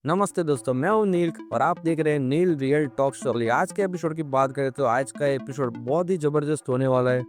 नमस्ते दोस्तों, मैं हूँ नील और आप देख रहे हैं नील रियल टॉक स्टोरी। आज के एपिसोड की बात करें तो आज का एपिसोड बहुत ही जबरदस्त होने वाला है।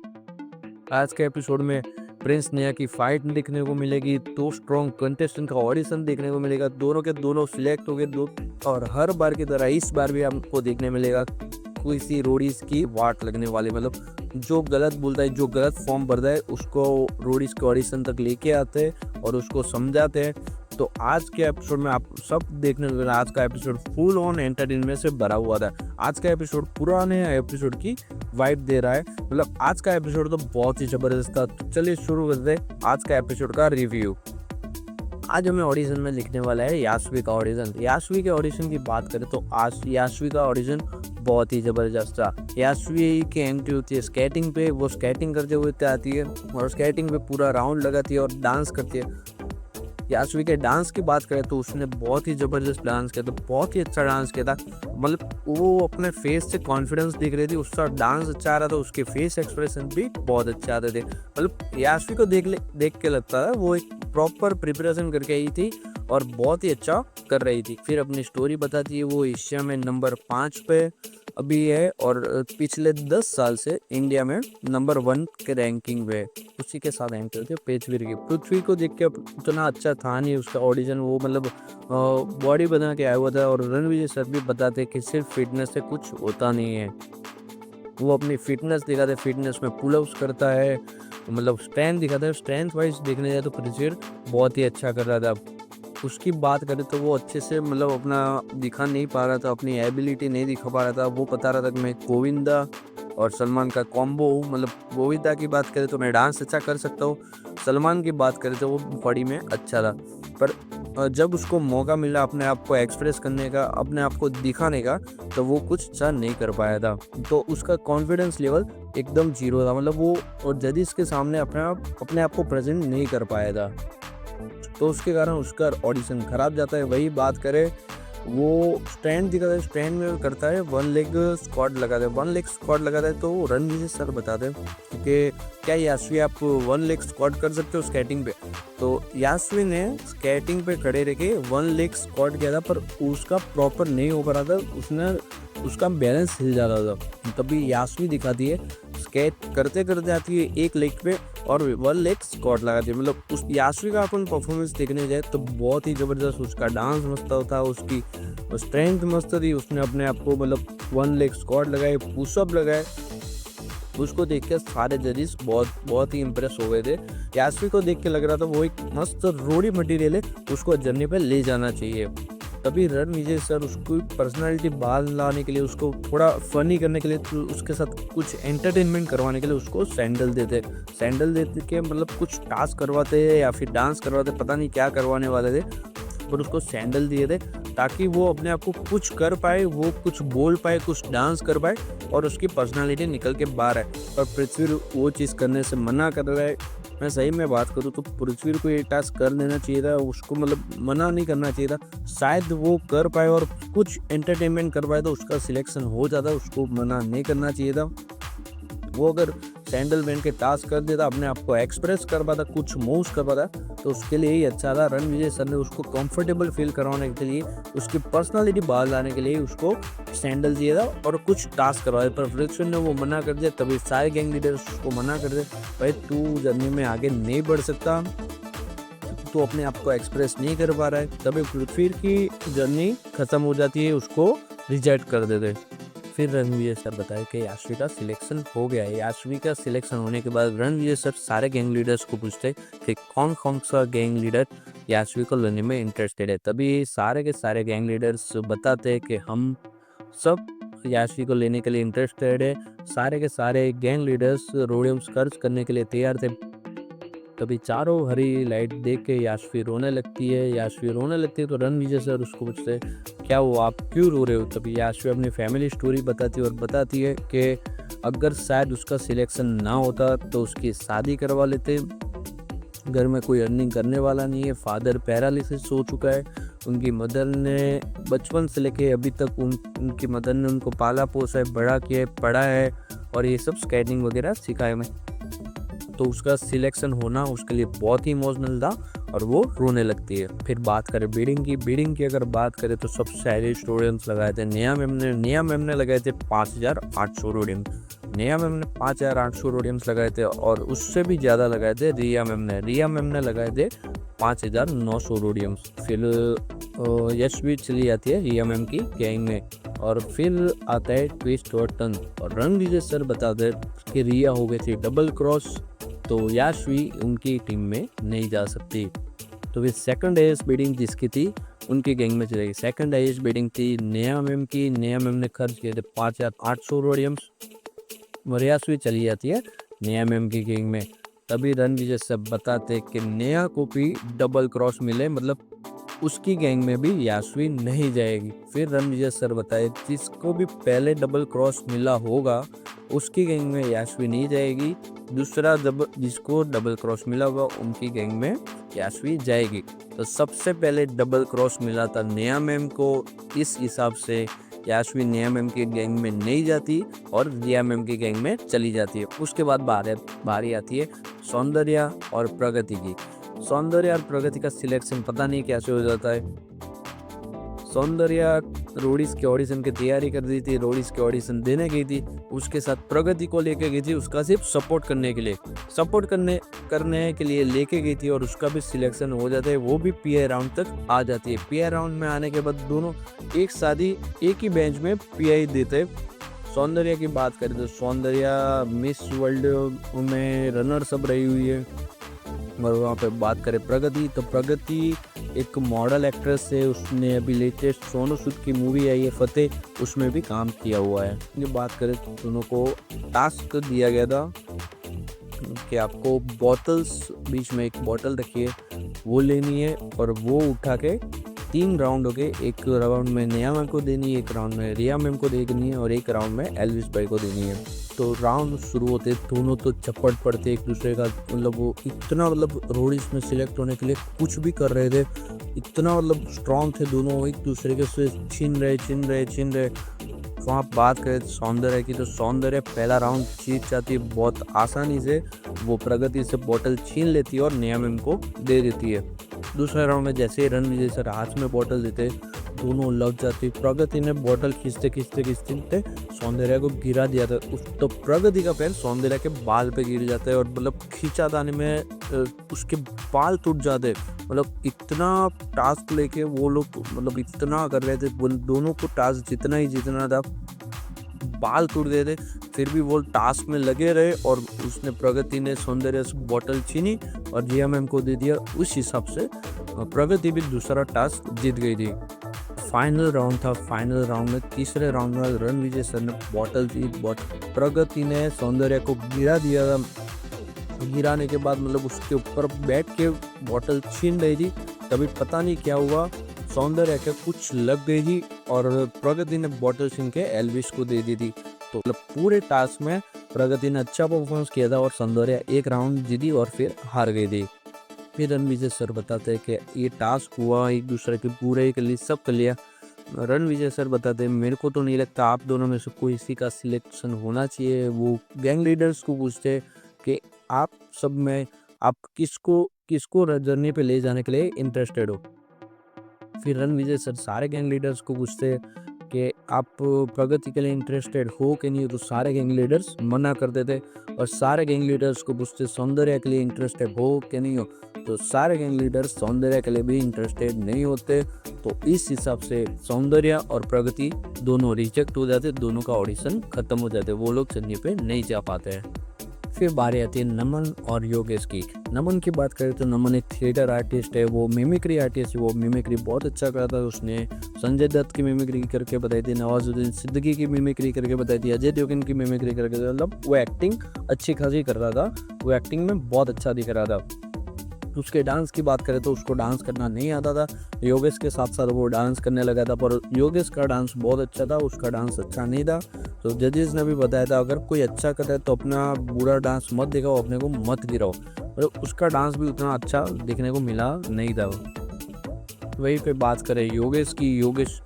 आज के एपिसोड में प्रिंस नेहा की फाइट देखने को मिलेगी, दो स्ट्रॉन्ग कंटेस्टेंट का ऑडिशन देखने को मिलेगा, दोनों के दोनों सिलेक्ट हो गए दो। और हर बार की तरह इस बार भी आपको देखने मिलेगा किसी रोडीज की वाट लगने वाली, मतलब जो गलत बोलता है, जो गलत फॉर्म भरता है उसको रोडीज के ऑडिशन तक लेके आते हैं और उसको समझाते हैं। तो आज के एपिसोड में आप सब देखने को मिला। आज का एपिसोड फुल ऑन एंटरटेनमेंट से भरा हुआ था। आज का एपिसोड पुराने एपिसोड की वाइब दे रहा है, मतलब आज का एपिसोड तो बहुत ही जबरदस्त था। तो चलिए शुरू करते हैं आज का एपिसोड का रिव्यू। आज हमें ऑडिशन में लिखने वाला है यास्वी का ऑडिशन। यास्वी के ऑडिशन की बात करें तो आज यास्वी का ऑडिशन बहुत ही जबरदस्त था। यास्वी की एंट्री होती है स्केटिंग पे, वो स्केटिंग करते हुए आती है और स्केटिंग पे पूरा राउंड लगाती है और डांस करती है। यास्वी के डांस की बात करें तो उसने बहुत ही जबरदस्त डांस किया था, बहुत ही अच्छा डांस किया था। मतलब वो अपने फेस से कॉन्फिडेंस दिख रही थी, उसका डांस अच्छा आ रहा था, उसके फेस एक्सप्रेशन भी बहुत अच्छे आते थे। मतलब यास्वी को देख के लगता था वो एक प्रॉपर प्रिपरेशन करके आई थी और बहुत ही अच्छा कर रही थी। फिर अपनी स्टोरी बताती है, वो एशिया में नंबर 5 पे अभी है और पिछले 10 साल से इंडिया में नंबर 1 के रैंकिंग में उसी के साथ एंटर थे पृथ्वी की। पृथ्वी को देख के उतना अच्छा था नहीं उसका ऑडिशन, वो मतलब बॉडी बना के आया हुआ था। और रणवीर सर भी बताते कि सिर्फ फिटनेस से कुछ होता नहीं है, वो अपनी फिटनेस दिखाते, फिटनेस में पुलअप्स करता है, मतलब स्ट्रेंथ दिखाता है। स्ट्रेंथ वाइज देखने जाए तो पृथ्वी बहुत ही अच्छा कर रहा था। उसकी बात करें तो वो अच्छे से मतलब अपना दिखा नहीं पा रहा था, अपनी एबिलिटी नहीं दिखा पा रहा था। वो बता रहा था कि मैं गोविंदा और सलमान का कॉम्बो हूँ। मतलब गोविंदा की बात करें तो मैं डांस अच्छा कर सकता हूँ, सलमान की बात करें तो वो बॉडी में अच्छा था। पर जब उसको मौका मिला अपने आप को एक्सप्रेस करने का, अपने आप को दिखाने का, तो वो कुछ अच्छा नहीं कर पाया था। तो उसका कॉन्फिडेंस लेवल एकदम जीरो था, मतलब वो और जजेस के सामने अपने आप को प्रेजेंट नहीं कर पाया था। तो उसके कारण उसका ऑडिशन खराब जाता है। वही बात करें, वो स्टैंड दिखाता है, स्टैंड में करता है 1 लेग स्क्वाट लगाता है, 1 लेग स्क्वाट लगाता है। तो रणवीर सर बताते हैं कि क्या यास्वी आप 1 लेग स्क्वाट कर सकते हो स्केटिंग पे। तो यास्वी ने स्केटिंग पे खड़े रह के 1 लेग स्क्वाट किया था, पर उसका प्रॉपर नहीं हो पा रहा था, उसका बैलेंस हिल जा रहा था। तभी यास्वी दिखाती है स्केट करते करते आती है 1 लेग पे और 1 लेग स्क्वाट लगाती है। मतलब उस यास्वी का अपन परफॉर्मेंस देखने जाए तो बहुत ही जबरदस्त, उसका डांस मस्त था, उसकी स्ट्रेंथ मस्त थी। उसने अपने आप को मतलब 1 लेग स्क्वाट लगाए, पुशअप लगाए, उसको देख के सारे जजेस बहुत ही इम्प्रेस हो गए थे। यास्वी को देख के लग रहा था वो एक मस्त रोडी मटेरियल है, उसको जर्नी पे ले जाना चाहिए। तभी रणविजय सर उसको पर्सनालिटी बाहर लाने के लिए, उसको थोड़ा फनी करने के लिए, तो उसके साथ कुछ एंटरटेनमेंट करवाने के लिए उसको सैंडल देते के मतलब कुछ टास्क करवाते या फिर डांस करवाते, पता नहीं क्या करवाने वाले थे, पर उसको सैंडल दिए थे ताकि वो अपने आप को कुछ कर पाए, वो कुछ बोल पाए, कुछ डांस कर पाए और उसकी पर्सनालिटी निकल के बाहर आए। और पृथ्वी वो चीज़ करने से मना कर रहा है। मैं सही में बात करूँ तो पृथ्वी को ये टास्क कर देना चाहिए था, उसको मतलब मना नहीं करना चाहिए था। शायद वो कर पाए और कुछ एंटरटेनमेंट कर पाए तो उसका सिलेक्शन हो जाता, उसको मना नहीं करना चाहिए था। वो अगर सैंडल पहन के टास्क कर देता, अपने आप को एक्सप्रेस कर पाता, कुछ मूव्स कर पाता, तो उसके लिए ही अच्छा था। रणविजय सर ने उसको कंफर्टेबल फील करवाने के लिए, उसकी पर्सनालिटी बाहर लाने के लिए उसको सैंडल दिया था और कुछ टास्क करवाए। पर पृथ्वी ने वो मना कर दिया, तभी सारे गैंग लीडर्स उसको मना कर दे, भाई तू जर्नी में आगे नहीं बढ़ सकता, तो अपने आप को एक्सप्रेस नहीं कर पा रहा है। तभी पृथ्वी की जर्नी खत्म हो जाती है, उसको रिजेक्ट कर देते। फिर रणवीर सर बताए कि यास्वी का सिलेक्शन हो गया है। यास्वी का सिलेक्शन होने के बाद रणवीर सर सारे गैंग लीडर्स को पूछते कि कौन कौन सा गैंग लीडर यास्वी को लेने में इंटरेस्टेड है। तभी सारे के सारे गैंग लीडर्स बताते हैं कि हम सब यास्वी को लेने के लिए इंटरेस्टेड है। सारे के सारे गैंग लीडर्स रोडियम्स खर्च करने के लिए तैयार थे। तभी चारों हरी लाइट देख के यास्वी रोने लगती है। तो रणविजय सर उसको पूछते हैं क्या हुआ, आप क्यों रो रहे हो। तभी यास्वी अपनी फैमिली स्टोरी बताती है कि अगर शायद उसका सिलेक्शन ना होता तो उसकी शादी करवा लेते, घर में कोई अर्निंग करने वाला नहीं है, फादर पैरालिसिस हो चुका है, उनकी मदर ने बचपन से लेके अभी तक उनकी मदर ने उनको पाला पोसा है, बड़ा किया है, पढ़ा है और ये सब स्केटिंग वगैरह सिखाया है। तो उसका सिलेक्शन होना उसके लिए बहुत ही इमोशनल था और वो रोने लगती है। फिर बात करें बीडिंग की अगर बात करें तो सब स्टाइलिश रोडियम्स लगाए थे नेहा मैम ने लगाए थे 5800 रोडियम। नेहा मैम ने 5800 रोडियम्स लगाए थे और उससे भी ज़्यादा लगाए थे रिया मैम ने लगाए थे 5900 रोडियम्स। फिर यशवी चली जाती है रिया मैम की गैंग में और फिर आता है ट्विस्ट और टर्न और रणविजय सर बताते हैं कि रिया हो गई थी डबल क्रॉस, तो यशवी उनकी टीम में नहीं जा सकती। तो फिर सेकंड हाईएस्ट बिडिंग जिसकी थी उनकी गैंग में चलेगी। सेकंड हाईएस्ट बिडिंग थी नेहा मैम की। नेहा मैम ने खर्च किए थे 5800 रोडियम्स। यशवी चली जाती है नेहा मैम की गैंग में। तभी रणविजय सर बताते कि नेहा को भी डबल क्रॉस मिले, मतलब उसकी गैंग में भी यशवी नहीं जाएगी। फिर रणविजय सर बताए जिसको भी पहले डबल क्रॉस मिला होगा उसकी गैंग में यशवी नहीं जाएगी, दूसरा जिसको डबल क्रॉस मिला होगा उनकी गैंग में यशवी जाएगी। तो सबसे पहले डबल क्रॉस मिला था नेहा मैम को, इस हिसाब से यशवी नेहा मैम की गैंग में नहीं जाती और रिया मैम की गैंग में चली जाती है। उसके बाद बारी आती है सौंदर्या और प्रगति की। सौंदर्या और प्रगति का सिलेक्शन पता नहीं कैसे हो जाता है। सौंदर्या रोडीज के ऑडिशन की तैयारी कर रही थी, रोडीज के ऑडिशन देने गई थी, उसके साथ प्रगति को लेके गई थी, उसका सिर्फ सपोर्ट करने के लिए लेके गई थी और उसका भी सिलेक्शन हो जाता है, वो भी पीआई राउंड तक आ जाती है। पीआई राउंड में आने के बाद दोनों एक ही बेंच में पीआई देते। सौंदर्या की बात करें तो सौंदर्या मिस वर्ल्ड में रनर्स अप रही हुई है। और वहाँ पे बात करें प्रगति, तो प्रगति एक मॉडल एक्ट्रेस है, उसने अभी लेटेस्ट सोनू सूद की मूवी आई है फतेह, उसमें भी काम किया हुआ है। ये बात करें तो दोनों को टास्क दिया गया था कि आपको बॉटल्स, बीच में एक बॉटल रखी है वो लेनी है और वो उठा के 3 राउंड हो गए, एक राउंड में नेहा मैम को देनी है, एक राउंड में रिया मैम को देनी है और एक राउंड में एल्विस भाई को देनी है। तो राउंड शुरू होते दोनों तो चप्पट पड़ते एक दूसरे का, मतलब वो इतना रोडीज में सिलेक्ट होने के लिए कुछ भी कर रहे थे, इतना स्ट्रॉन्ग थे दोनों, एक दूसरे के से छीन रहे। तो आप बात करें सौंदर्य की, तो सौंदर्य पहला राउंड जीत जाती है बहुत आसानी से, वो प्रगति से बोतल छीन लेती है और नेहा मैम को दे देती है। दूसरे राउंड में जैसे ही रणविजय सर हाथ में बोतल देते दोनों लग जाती। प्रगति ने बोतल खींचते सौंदर्य को गिरा दिया था, तो प्रगति का पैर सौंदर्य के बाल पे गिर जाता है और खींचा दाने में उसके बाल टूट जाते। इतना टास्क लेके वो लोग इतना कर रहे थे, दोनों को टास्क जीतना था, बाल टूट गए थे, फिर भी वो टास्क में लगे रहे और उसने प्रगति ने सौंदर्य से बोतल छीनी और रिया मैम को दे दिया। उस हिसाब से प्रगति भी दूसरा टास्क जीत गई थी। फाइनल राउंड था, फाइनल राउंड में तीसरे राउंड में रणविजय सर ने बोतल जीत, प्रगति ने सौंदर्य को गिरा दिया। गिराने के बाद उसके ऊपर बैठ के बोतल छीन रही थी, तभी पता नहीं क्या हुआ, सौंदर्य के कुछ लग गई थी और प्रगति ने बोतल छीन के एल्विस को दे दी थी। तो पूरे टास्क में प्रगति ने अच्छा परफॉर्मेंस किया था और सौंदर्य एक राउंड जीती और फिर हार गई थी। फिर रणविजय सर बताते हैं कि ये टास्क हुआ एक दूसरे के पूरे के लिए सब कर लिया। रणविजय सर बताते हैं मेरे को तो नहीं लगता आप दोनों में से कोई इसी का सिलेक्शन होना चाहिए। वो गैंग लीडर्स को पूछते कि आप सब में आप किसको जर्नी पे ले जाने के लिए इंटरेस्टेड हो। फिर रणविजय सर सारे गैंग लीडर्स को पूछते कि आप प्रगति के लिए इंटरेस्टेड हो कि नहीं, तो सारे गैंग लीडर्स मना कर देते और सारे गैंग लीडर्स को पूछते सौंदर्य के लिए इंटरेस्टेड हो कि नहीं हो, तो सारे गैंग लीडर्स सौंदर्य के लिए भी इंटरेस्टेड नहीं होते। तो इस हिसाब से सौंदर्य और प्रगति दोनों रिजेक्ट हो जाते, दोनों का ऑडिशन खत्म हो जाते, वो लोग जर्नी पे नहीं जा पाते हैं। फिर बारी आती है नमन और योगेश की। नमन की बात करें तो नमन एक थिएटर आर्टिस्ट है, वो मिमिक्री आर्टिस्ट है, वो मिमिक्री बहुत अच्छा करता है। उसने संजय दत्त की मिमिक्री करके बताई थी, नवाजुद्दीन सिद्दीकी की मिमिक्री करके बताई थी, अजय देवगन की मिमिक्री करके, वो एक्टिंग अच्छी खासी कर रहा था, वो एक्टिंग में बहुत अच्छा दिख रहा था। उसके डांस की बात करें तो उसको डांस करना नहीं आता था, योगेश के साथ साथ वो डांस करने लगा था, पर योगेश का डांस बहुत अच्छा था, उसका डांस अच्छा नहीं था। तो जजेस ने भी बताया था अगर कोई अच्छा करता है तो अपना बुरा डांस मत दिखाओ, अपने को मत गिराओ, उसका डांस भी उतना अच्छा देखने को मिला नहीं था। वहीं पे बात करें योगेश की, योगेश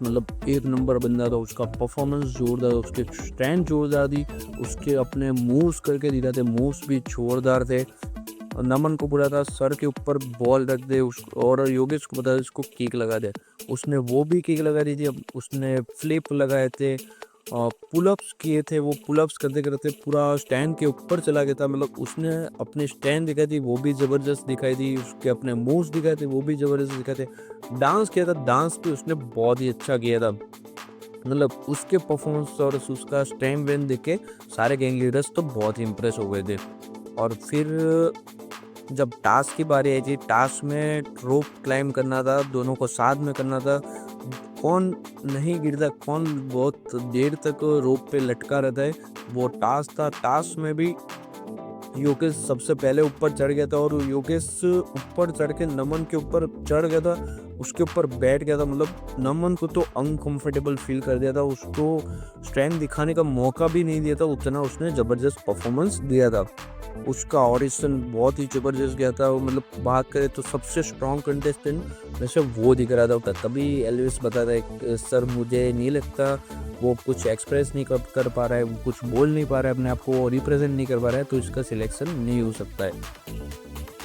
एक नंबर बंदा था, उसका परफॉर्मेंस जोरदार, उसके स्ट्रेंथ जोरदार थी, उसके अपने मूव्स करके दिखा थे, मूव्स भी जोरदार थे। नमन को बोला था सर के ऊपर बॉल रख दे उसको, और योगेश को बताया उसको किक लगा दे। उसने वो भी किक लगा दी थी। अब उसने फ्लिप लगाए थे, पुलअप्स किए थे। वो पुलअप्स करते करते पूरा स्टैंड के ऊपर चला गया था। मतलब उसने अपने स्टैंड दिखाई थी, वो भी ज़बरदस्त दिखाई थी। उसके अपने मूव्स दिखाए थे, वो भी ज़बरदस्त दिखाए थे। डांस किया था, डांस भी उसने बहुत ही अच्छा किया था। मतलब उसके परफॉर्मेंस और उसका स्टैंड वैन देख के सारे गैंग लीडर्स तो बहुत ही इम्प्रेस हो गए थे। और फिर जब टास्क की बारी आई थी, टास्क में रोप क्लाइंब करना था, दोनों को साथ में करना था। कौन नहीं गिरता, कौन बहुत देर तक रोप पे लटका रहता है, वो टास्क था। टास्क में भी योगेश सबसे पहले ऊपर चढ़ गया था, और योगेश ऊपर चढ़ के नमन के ऊपर चढ़ गया था, उसके ऊपर बैठ गया था। मतलब नमन को तो अनकंफर्टेबल फील कर दिया था, उसको स्ट्रेंथ दिखाने का मौका भी नहीं दिया था। उतना उसने ज़बरदस्त परफॉर्मेंस दिया था। उसका ऑडिशन बहुत ही ज़बरदस्त गया था। मतलब बात करें तो सबसे स्ट्रॉन्ग कंटेस्टेंट वैसे वो दिख रहा था। तभी एल्विस बताता है सर मुझे नहीं लगता वो कुछ एक्सप्रेस नहीं कर पा रहा है, वो कुछ बोल नहीं पा रहा है, अपने आप को रिप्रेजेंट नहीं कर पा रहा है, तो इसका सिलेक्शन नहीं हो सकता है।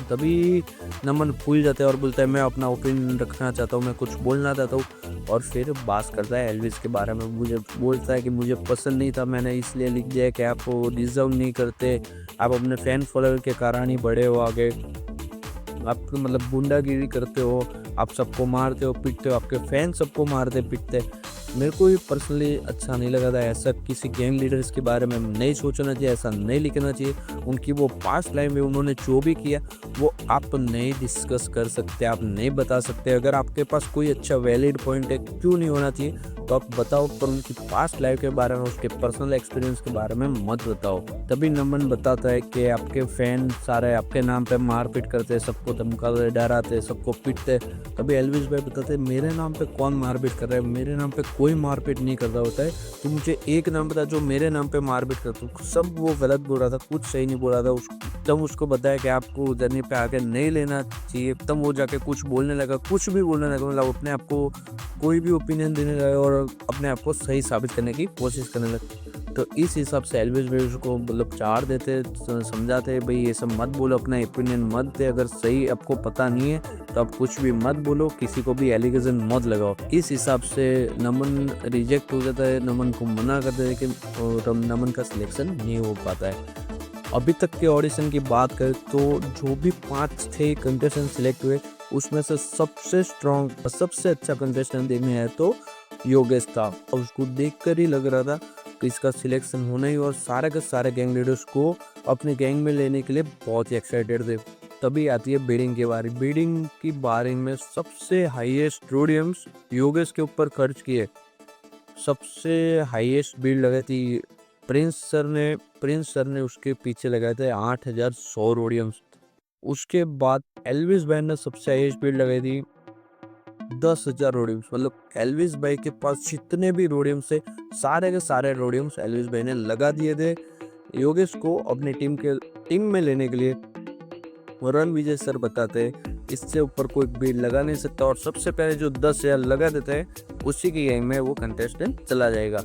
तभी नमन फूल जाता है और बोलता है मैं अपना ओपिनियन रखना चाहता हूँ, मैं कुछ बोलना चाहता हूँ। और फिर बात करता है एल्विस के बारे में। मुझे बोलता है कि मुझे पसंद नहीं था, मैंने इसलिए लिख दिया कि आप डिज़र्व नहीं करते, आप अपने फैन फॉलोअर के कारण ही बड़े हो आगे, आप मतलब गुंडागिरी करते हो, आप सबको मारते हो पीटते हो, आपके फैन सबको मारते पीटते। मेरे को भी पर्सनली अच्छा नहीं लगा था। ऐसा किसी गैंग लीडर्स के बारे में नहीं सोचना चाहिए, ऐसा नहीं लिखना चाहिए। उनकी वो पास्ट लाइफ में उन्होंने जो भी किया वो आप नहीं डिस्कस कर सकते, आप नहीं बता सकते। अगर आपके पास कोई अच्छा वैलिड पॉइंट है, क्यों नहीं होना चाहिए, तो आप बताओ, पर उनकी पास्ट लाइफ के बारे में, उसके पर्सनल एक्सपीरियंस के बारे में मत बताओ। तभी नमन बताता है कि आपके फैन सारे आपके नाम पे मारपीट करते, सबको धमकाते, डराते, सबको पीटते। तभी एल्विस भाई बताते हैं मेरे नाम पे कौन मारपीट कर रहा है, मेरे नाम पे कोई मारपीट नहीं कर रहा होता है। तो मुझे एक नाम बता जो मेरे नाम पे मारपीट करता हूँ। सब वो गलत बोल रहा था, कुछ सही नहीं बोल रहा था। तब उसको बताया कि आपको जर्नी पे आगे नहीं लेना चाहिए। तब वो जाके कुछ बोलने लगा, कुछ भी बोलने लगा, मतलब अपने आप को कोई भी ओपिनियन देने लगा और अपने आप को सही साबित करने की कोशिश करने लगे। तो इस हिसाब से एल्विस भाई उसको मतलब चार देते, समझाते भाई ये सब मत बोलो, अपना ओपिनियन मत दे, अगर सही आपको पता नहीं है तो आप कुछ भी मत बोलो, किसी को भी एलिगेशन मत लगाओ। इस हिसाब से नमन रिजेक्ट हो जाता है, नमन को मना कर देते हैं कि और नमन का सिलेक्शन नहीं हो पाता है। अभी तक के ऑडिशन की बात करें तो जो भी 5 थे कंटेस्टेंट सिलेक्ट हुए, उसमें से सबसे स्ट्रॉन्ग, सबसे अच्छा कंटेस्टेंट देखने आए तो योगेश था। और उसको देखकर ही लग रहा था कि इसका सिलेक्शन होना ही, और सारे के सारे गैंग लीडर्स को अपने गैंग में लेने के लिए बहुत ही एक्साइटेड थे। तभी आती है बिडिंग की बारी। बिडिंग की बारी में सबसे हाईएस्ट रोडियम्स योगेश के ऊपर खर्च किए। सबसे हाईएस्ट बिड लगाई थी प्रिंस सर ने उसके पीछे लगाए थे 8100 रोडियम्स। उसके बाद एल्विस भाई ने सबसे हाईएस्ट बिड लगाई थी 10,000 रोडियम्स। मतलब एल्विस भाई के पास जितने भी रोडियम्स थे, सारे के सारे रोडियम्स एल्विस भाई ने लगा दिए थे योगेश को अपनी टीम में लेने के लिए। वरुण विजय सर बताते इससे ऊपर कोई बिड लगा नहीं सकता, और सबसे पहले जो 10,000 लगा देता है उसी की गैंग में वो कंटेस्टेंट चला जाएगा।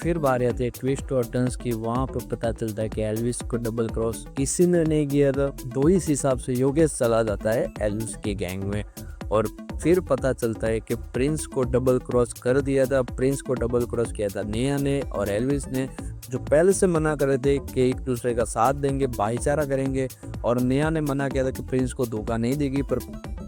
फिर बारी आती है ट्विस्ट और टर्न्स की। वहाँ पे पता चलता है कि एल्विस को डबल क्रॉस किसी ने नहीं किया था, तो इस हिसाब से योगेश चला जाता है एल्विस की गैंग में। और फिर पता चलता है कि प्रिंस को डबल क्रॉस कर दिया था। प्रिंस को डबल क्रॉस किया था नेहा ने और एल्विस ने, जो पहले से मना कर रहे थे कि एक दूसरे का साथ देंगे, भाईचारा करेंगे। और नेहा ने मना किया था कि प्रिंस को धोखा नहीं देगी, पर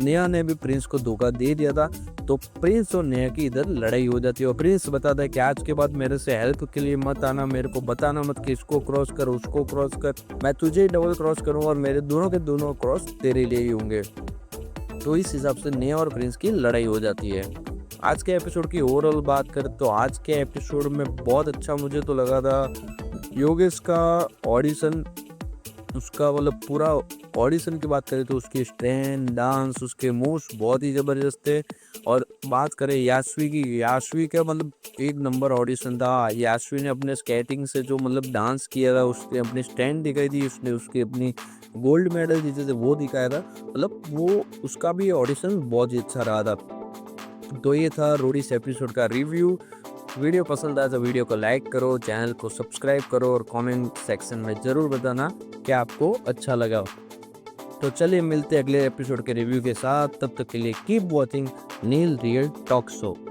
नेहा ने भी प्रिंस को धोखा दे दिया था। तो प्रिंस और नेहा की इधर लड़ाई हो जाती है, और प्रिंस बताता है कि आज के बाद मेरे से हेल्प के लिए मत आना, मेरे को बताना मत कि इसको क्रॉस कर, उसको क्रॉस कर, मैं तुझे ही डबल क्रॉस करूँगा और मेरे दोनों के दोनों क्रॉस तेरे लिए ही होंगे। तो इस हिसाब से नेहा और प्रिंस की लड़ाई हो जाती है। आज के एपिसोड की ओवरऑल बात करें तो आज के एपिसोड में बहुत अच्छा मुझे तो लगा था योगेश का ऑडिशन। उसका मतलब पूरा ऑडिशन की बात करें तो उसकी स्ट्रेंथ, डांस, उसके मूव्स बहुत ही ज़बरदस्त थे। और बात करें याशवी की, याशवी का मतलब एक नंबर ऑडिशन था। याशवी ने अपने स्केटिंग से जो मतलब डांस किया था, उसने अपनी स्ट्रेंथ दिखाई थी, उसने उसकी अपनी गोल्ड मेडल जीते थे वो दिखाया था। मतलब वो उसका भी ऑडिशन बहुत ही अच्छा रहा था। तो ये था रोडीज एपिसोड का रिव्यू। वीडियो पसंद आया तो वीडियो को लाइक करो, चैनल को सब्सक्राइब करो और कमेंट सेक्शन में ज़रूर बताना कि आपको अच्छा लगा। तो चलिए मिलते हैं अगले एपिसोड के रिव्यू के साथ, तब तक के लिए कीप वॉचिंग नील रियल टॉक शो।